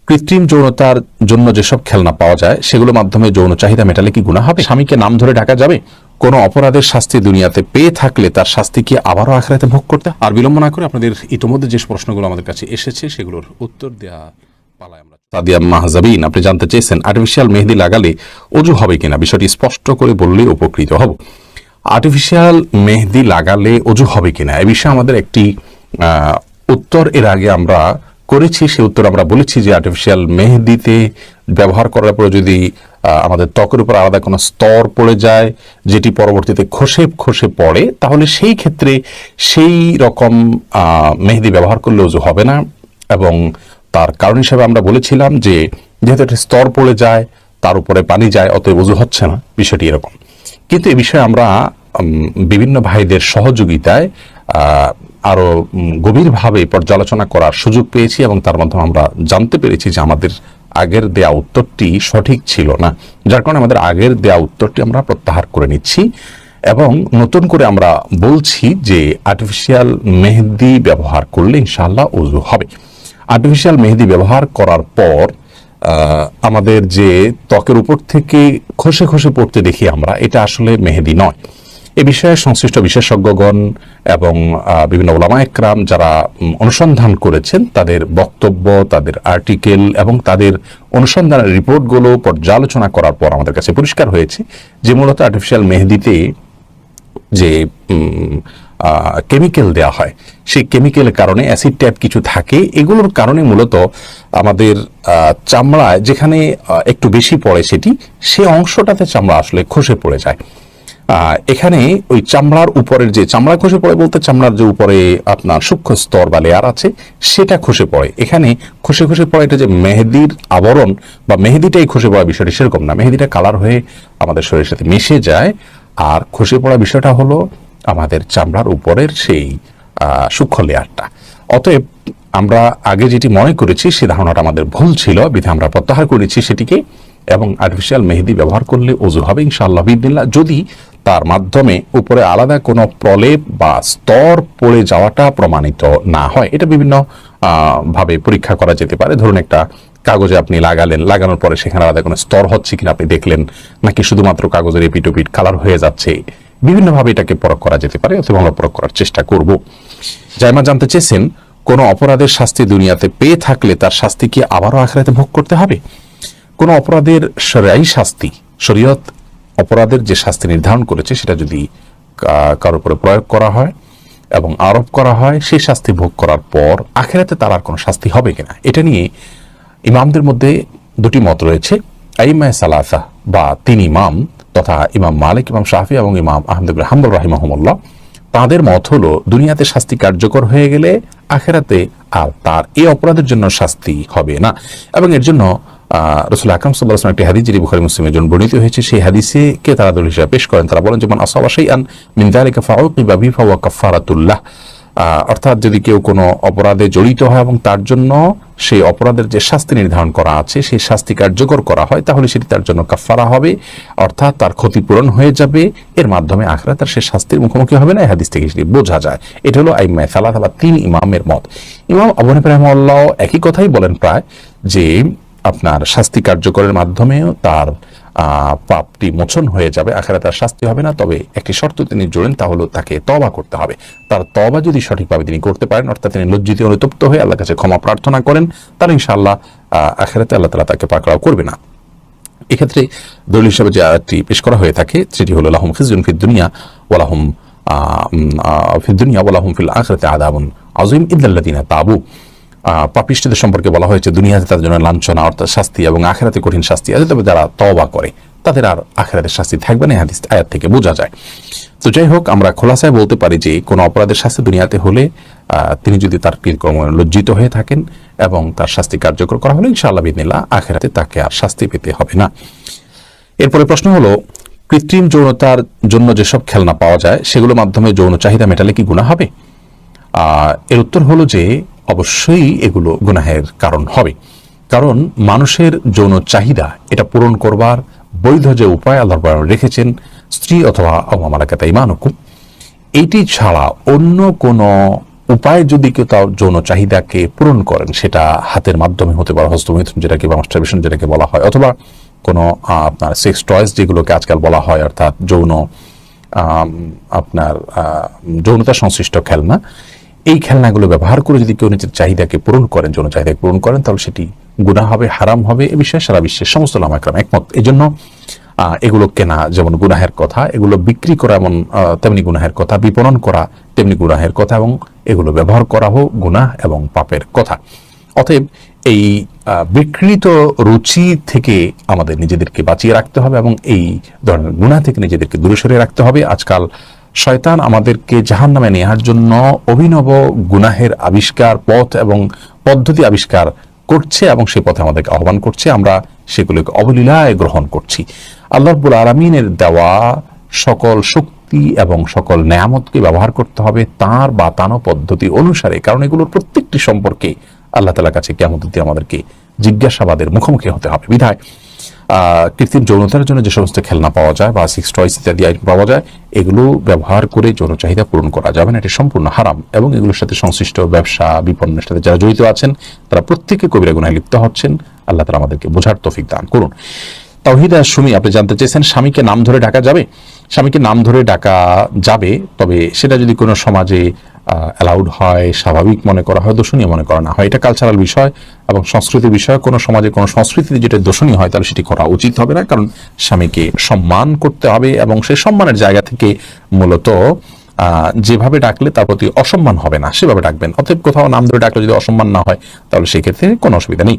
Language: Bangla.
কৃত্রিম যৌনতার জন্য যেসব খেলনা পাওয়া যায় সেগুলোর মাধ্যমে যৌন চাহিদা মেটালে কি গুনাহ হবে? স্বামীকে নাম ধরে ঢাকা যাবে? কোনো অপরাধের শাস্তি দুনিয়াতে পেয়ে থাকলে তার শাস্তি কি আবারও আখিরাতে ভোগ করতে? আর বিলম্ব না করে আপনাদের ইতিমধ্যে যে প্রশ্নগুলো আমাদের কাছে এসেছে সেগুলোর উত্তর দেওয়া পালায় আমরা। সাদিয়া মাহজাবিন আপনি জানতে চেয়েছেন আর্টিফিশিয়াল মেহেদি লাগালে অজু হবে কিনা, বিষয়টি স্পষ্ট করে বললে উপকৃত হব। আর্টিফিশিয়াল মেহেদি লাগালে অজু হবে কিনা এ বিষয়ে আমাদের একটি উত্তর এর আগে আমরা করেছি। সেই উত্তর আমরা বলেছি যে আর্টিফিশিয়াল মেহেদিতে ব্যবহার করার পরে যদি আমাদের ত্বকের উপর আলাদা কোনো স্তর পড়ে যায় যেটি পরবর্তীতে খসে পড়ে, তাহলে সেই ক্ষেত্রে সেই রকম মেহেদি ব্যবহার করলে অজু হবে না। এবং তার কারণ হিসেবে আমরা বলেছিলাম যে যেহেতু একটা স্তর পড়ে যায়, তার উপরে পানি যায়, অতএব অজু হচ্ছে না, বিষয়টি এরকম। কিন্তু এ বিষয়ে আমরা বিভিন্ন ভাইদের সহযোগিতায় আরো গভীরভাবে পর্যালোচনা করার সুযোগ পেয়েছি এবং তার মাধ্যমে আমরা জানতে পেরেছি যে আমাদের আগের দেয়া উত্তরটি সঠিক ছিল না, যার কারণে আমাদের আগের দেয়া উত্তরটি আমরা প্রত্যাহার করে নিচ্ছি এবং নতুন করে আমরা বলছি যে আর্টিফিশিয়াল মেহেদি ব্যবহার করলে ইনশাআল্লাহ ওযু হবে। আর্টিফিশিয়াল মেহেদি ব্যবহার করার পর আমাদের যে ত্বকের উপর থেকে খসে পড়তে দেখি আমরা, এটা আসলে মেহেদি নয়। এ বিষয়ে সংশ্লিষ্ট বিশেষজ্ঞগণ এবং বিভিন্ন ওলামা একরাম যারা অনুসন্ধান করেছেন তাদের বক্তব্য, তাদের আর্টিকেল এবং তাদের অনুসন্ধানের রিপোর্টগুলো পর্যালোচনা করার পর আমাদের কাছে পরিষ্কার হয়েছে যে মূলত আর্টিফিশিয়াল মেহেদিতে যে কেমিক্যাল দেওয়া হয় সেই কেমিক্যালের কারণে অ্যাসিড টাইপ কিছু থাকে, এগুলোর কারণে মূলত আমাদের চামড়ায় যেখানে একটু বেশি পড়ে সে অংশটাতে চামড়া আসলে খসে পড়ে যায়। এখানে ওই চামড়ার উপরের যে চামড়া খসে পড়ে বলতে চামড়ার যে উপরে আপনার সূক্ষ্ম স্তর বা লেয়ার আছে সেটা খসে পড়ে। এখানে খসে পড়ে এটা যে মেহেদির আবরণ বা মেহেদিটাই খসে পড়া বিষয়টি সেরকম না, মেহেদিটা কালার হয়ে আমাদের শরীরের সাথে মিশে যায়। আর খসে পড়া বিষয়টা হলো আমাদের চামড়ার উপরের সেই সূক্ষ্ম লেয়ারটা। অতএব আমরা আগে যেটি মনে করেছি সে ধারণাটা আমাদের ভুল ছিল, বিধে আমরা প্রত্যাহার করেছি সেটিকে এবং আর্টিফিশিয়াল মেহেদি ব্যবহার করলে ওযু হবে ইনশাআল্লাহ বিদিনিল্লাহ, যদি তার মাধ্যমে উপরে আলাদা কোনো প্রলেপ বা স্তর পড়ে যাওয়াটা প্রমাণিত না হয়। এটা বিভিন্ন ভাবে পরীক্ষা করা যেতে পারে। ধরুন একটা কাগজে আপনি লাগানোর পরে সেখানে আলাদা কোনো স্তর হচ্ছে কিনা আপনি দেখলেন, নাকি শুধুমাত্র কাগজের এপিটোপিট কালার হয়ে যাচ্ছে, বিভিন্নভাবে এটাকে পরখ করা যেতে পারে, অথবা আমরা পরখ করার চেষ্টা করব। জাইমা জানতে চেয়েছেন কোনো অপরাধের শাস্তি দুনিয়াতে পেয়ে থাকলে তার শাস্তি কি আবারও আখিরাতে ভোগ করতে হবে? কোনো অপরাধের শরঈ শাস্তি, শরীয়ত অপরাধের যে শাস্তি নির্ধারণ করেছে সেটা যদি কারোর উপরে প্রয়োগ করা হয় এবং আরোপ করা হয়, সেই শাস্তি ভোগ করার পর আখিরাতে তার আর কোনো শাস্তি হবে কিনা, এটা নিয়ে ইমামদের মধ্যে দুটি মত রয়েছে। আইম্মায়ে সালাসা বা তিন ইমাম তথা ইমাম মালিক, ইমাম শাফি এবং ইমাম আহমদ ইবনে হাম্বল রাহিমাহুমুল্লাহ, তাদের মত হলো দুনিয়াতে শাস্তি কার্যকর হয়ে গেলে আখিরাতে আর তার এই অপরাধের জন্য শাস্তি হবে না। এবং এর জন্য রাসূল আকরাম সাল্লাল্লাহু আলাইহি ওয়াসাল্লাম একটি হাদিস যেটি বুখারী মুসলিমের জন্য বর্ণিত হয়েছে, সেই হাদিসে কে তারা দলিল হিসেবে পেশ করেন। তারা বলেন যে মান আসাবা শাইআন মিন যালিকা ফাউকিবা বিহি ফাওয়া কাফারাতুল্লাহ, অর্থাৎ যদি কেউ কোনো অপরাধে জড়িত হয় এবং তার জন্য সেই অপরাধের যে শাস্তি নির্ধারণ করা আছে সেই শাস্তি কার্যকর করা হয়, তাহলে সেটি তার জন্য কাফারা হবে, অর্থাৎ তার ক্ষতিপূরণ হয়ে যাবে। এর মাধ্যমে আখিরাতে তার সে শাস্তির মুখোমুখি হবে না। এই হাদিস থেকে সেটি বোঝা যায়। এটা হলো আইম্মায়ে সালাসা বা তিন ইমামের মত। ইমাম আবু হানিফা রাহিমাহুল্লাহ একই কথাই বলেন প্রায়, যে আপনার শাস্তি কার্যকরের মাধ্যমেও তার পাপটি মোচন হয়ে যাবে, আখিরাতে তার শাস্তি হবে না। তবে একটি শর্ত তিনি জোড়েন, তা হলো তাকে তওবা করতে হবে। তার তওবা যদি সঠিকভাবে তিনি করতে পারেন, অর্থাৎ তিনি লজ্জিত অনুতপ্ত হয়ে আল্লাহর কাছে ক্ষমা প্রার্থনা করেন, তাহলে ইনশাআল্লাহ আখিরাতে আল্লাহ তাআলা তাকে পাকড়াও করবে না। এক্ষেত্রে দলিল হিসেবে যে আয়াতটি পেশ করা হয়ে থাকে সেটি হলো লাহুম খিজুন ফিদ দুনিয়া ওয়া লাহুম ফিল আখিরাতি আযাবুন আযীম ইল্লাল্লাযিনা তাবু। পাপিষ্ঠদের সম্পর্কে বলা হয়েছে দুনিয়াতে তাদের জন্য লাঞ্ছনা অর্থাৎ শাস্তি এবং আখিরাতে কঠিন শাস্তি আছে, তবে যারা তওবা করে তাদের আর আখিরাতের শাস্তি থাকবে না। এই হাদিস আয়াত থেকে বোঝা যায়। তো যাই হোক, আমরা খোলাসায় বলতে পারি যে কোনো অপরাধের শাস্তি দুনিয়াতে হলে তিনি যদি তার কৃতকর্ম লজ্জিত হয়ে থাকেন এবং তার শাস্তি কার্যকর করা হলে ইনশাআল্লাহ বিদিনিল্লাহ আখিরাতে তাকে আর শাস্তি পেতে হবে না। এরপরে প্রশ্ন হলো, কৃত্রিম যৌনতার জন্য যেসব খেলনা পাওয়া যায় সেগুলোর মাধ্যমে যৌন চাহিদা মেটালে কি গুনাহ হবে? এর উত্তর হলো যে অবশ্যই এগুলো গুনাহের কারণ হবে, কারণ মানুষের যৌন চাহিদা এটা পূরণ করবার বৈধ যে উপায় আল্লাহ রেখেছেন স্ত্রী অথবা ওয়া মা মালাকাত আইমানুকুম, এইটি ছাড়া অন্য কোনো উপায়ে যদি কেউ তার যৌন চাহিদাকে পূরণ করেন, সেটা হাতের মাধ্যমে হতে পারে, হস্তমৈথুন যেটাকে বা মাস্টারবেশন যেটাকে বলা হয়, অথবা কোনো আপনার সেক্স টয়েস যেগুলোকে আজকাল বলা হয়, অর্থাৎ যৌন আপনার যৌনতা সংশ্লিষ্ট খেলনা, এই খেলনাগুলো ব্যবহার করে যদি কেউ নিজের চাহিদাকে পূরণ করেন, যৌন চাহিদাকে পূরণ করেন, তাহলে সেটি গুনাহ হবে, হারাম হবে। এ বিষয়ে সারা বিশ্বের সমস্ত উলামা একরাম একমত। এই জন্য এগুলো কেনা যেমন গুনাহের কথা, এগুলো বিক্রি করা এমন তেমনি গুনাহের কথা, বিপণন করা তেমনি গুনাহের কথা, এবং এগুলো ব্যবহার করা হোক গুনাহ এবং পাপের কথা। অতএব এই বিকৃত রুচি থেকে আমাদের নিজেদেরকে বাঁচিয়ে রাখতে হবে এবং এই ধরনের গুনাহ থেকে নিজেদেরকে দূরে সরিয়ে রাখতে হবে। আজকাল শয়তান আমাদেরকে জাহান্নামে নেওয়ার জন্য অভিনব গুনাহের আবিষ্কার, পথ এবং পদ্ধতি আবিষ্কার করছে এবং সেই পথে আমাদেরকে আহ্বান করছে। আমরা সেগুলোকে অবলীলায় গ্রহণ করছি। আল্লাহ রাব্বুল আলামিনের দেওয়া সকল শক্তি এবং সকল নেয়ামতকে ব্যবহার করতে হবে তার বাতানো পদ্ধতি অনুসারে, কারণ এগুলোর প্রত্যেকটি সম্পর্কে আল্লাহ তাআলার কাছে কিয়ামতের দিন আমাদেরকে জিজ্ঞাসাবাদের মুখোমুখি হতে হবে। বিধায় কৃত্রিম যৌনতার জন্য যে সমস্ত খেলনা পাওয়া যায় বা সেক্স টয়েস ইত্যাদি আইটেম পাওয়া যায়, এগুলো ব্যবহার করে যৌন চাহিদা পূরণ করা যাবে না, এটি সম্পূর্ণ হারাম। এবং এগুলোর সাথে সংশ্লিষ্ট ব্যবসা বিপণনের সাথে যারা জড়িত আছেন, তারা প্রত্যেকে কবিরা গুনাহে লিপ্ত হচ্ছেন। আল্লাহ তাআলা আমাদেরকে বোঝার তৌফিক দান করুন। তাওহিদা সুমি, আপনি জানতে চেয়েছেন স্বামীকে নাম ধরে ডাকা যাবে? স্বামীকে নাম ধরে ডাকা যাবে, তবে সেটা যদি কোনো সমাজে অ্যালাউড হয়, স্বাভাবিক মনে করা হয়, দোষণীয় মনে করা না হয়। এটা কালচারাল বিষয় এবং সংস্কৃতির বিষয়। কোনো সমাজে কোনো সংস্কৃতিতে যেটা দোষণীয় হয় তাহলে সেটি করা উচিত হবে না, কারণ স্বামীকে সম্মান করতে হবে এবং সেই সম্মানের জায়গা থেকে মূলত যেভাবে ডাকলে তার প্রতি অসম্মান হবে না সেভাবে ডাকবেন। অতএব কোথাও নাম ধরে ডাকলে যদি অসম্মান না হয় তাহলে সেক্ষেত্রে কোনো অসুবিধা নেই।